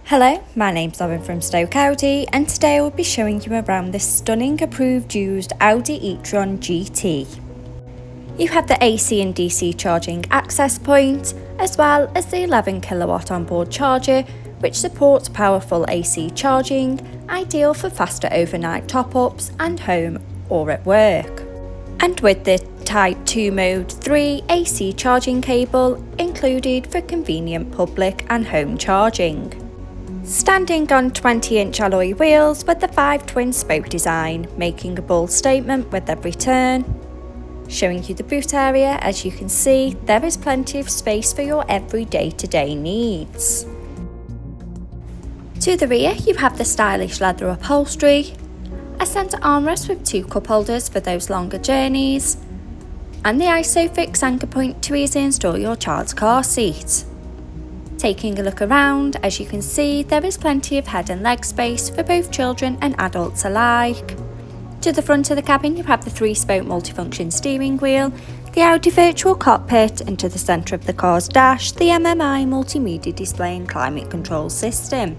Hello, my name's Lauren from Stoke Audi, and today I will be showing you around this stunning approved used Audi e-tron GT. You have the AC and DC charging access point, as well as the 11 kilowatt onboard charger, which supports powerful AC charging, ideal for faster overnight top-ups and home or at work. And with the Type 2 Mode 3 AC charging cable included for convenient public and home charging. Standing on 20-inch alloy wheels with the 5 twin spoke design, making a bold statement with every turn. Showing you the boot area, as you can see, there is plenty of space for your every day-to-day needs. To the rear, you have the stylish leather upholstery, a centre armrest with 2 cup holders for those longer journeys, and the ISOFIX anchor point to easily install your child's car seat. Taking a look around, as you can see, there is plenty of head and leg space for both children and adults alike. To the front of the cabin, you have the 3-spoke multifunction steering wheel, the Audi virtual cockpit, and to the centre of the car's dash, the MMI multimedia display and climate control system.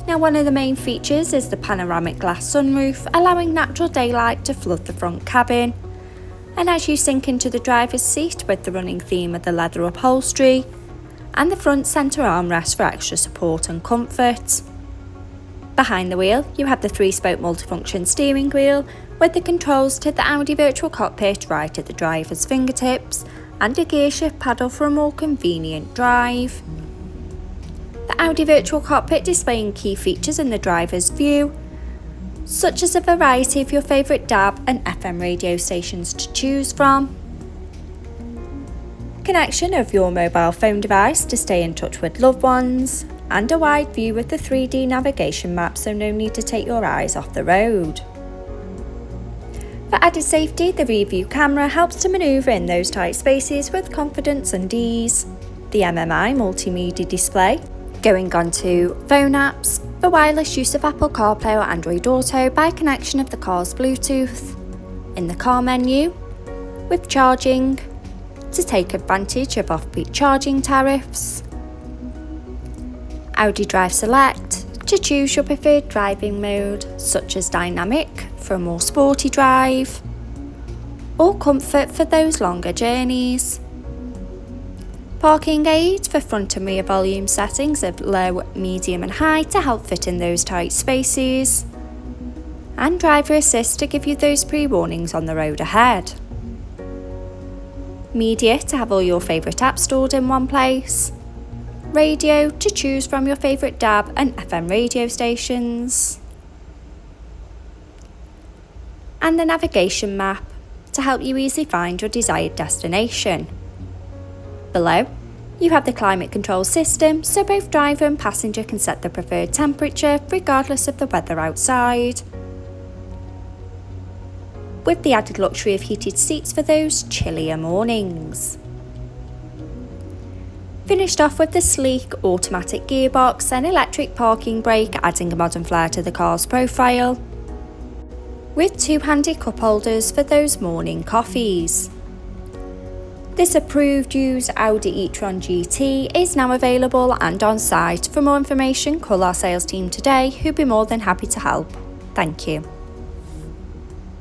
Now, one of the main features is the panoramic glass sunroof, allowing natural daylight to flood the front cabin. And as you sink into the driver's seat with the running theme of the leather upholstery, and the front centre armrest for extra support and comfort. Behind the wheel, you have the 3-spoke multifunction steering wheel with the controls to the Audi virtual cockpit right at the driver's fingertips and a gear shift paddle for a more convenient drive. The Audi virtual cockpit displaying key features in the driver's view, such as a variety of your favourite DAB and FM radio stations to choose from. Connection of your mobile phone device to stay in touch with loved ones, and a wide view with the 3D navigation map, so no need to take your eyes off the road. For added safety, the rear view camera helps to manoeuvre in those tight spaces with confidence and ease. The MMI multimedia display, going on to phone apps, for wireless use of Apple CarPlay or Android Auto by connection of the car's Bluetooth. In the car menu, with charging, to take advantage of off-peak charging tariffs. Audi Drive Select, to choose your preferred driving mode, such as dynamic for a more sporty drive, or comfort for those longer journeys. Parking aids for front and rear volume settings of low, medium and high to help fit in those tight spaces. And driver assist to give you those pre-warnings on the road ahead. Media to have all your favourite apps stored in one place. Radio to choose from your favourite DAB and FM radio stations. And the navigation map to help you easily find your desired destination. Below, you have the climate control system, so both driver and passenger can set the preferred temperature regardless of the weather outside, with the added luxury of heated seats for those chillier mornings. Finished off with the sleek automatic gearbox and electric parking brake, adding a modern flair to the car's profile, with 2 handy cup holders for those morning coffees. This approved used Audi e-tron GT is now available and on site. For more information, call our sales team today, who'd be more than happy to help. Thank you.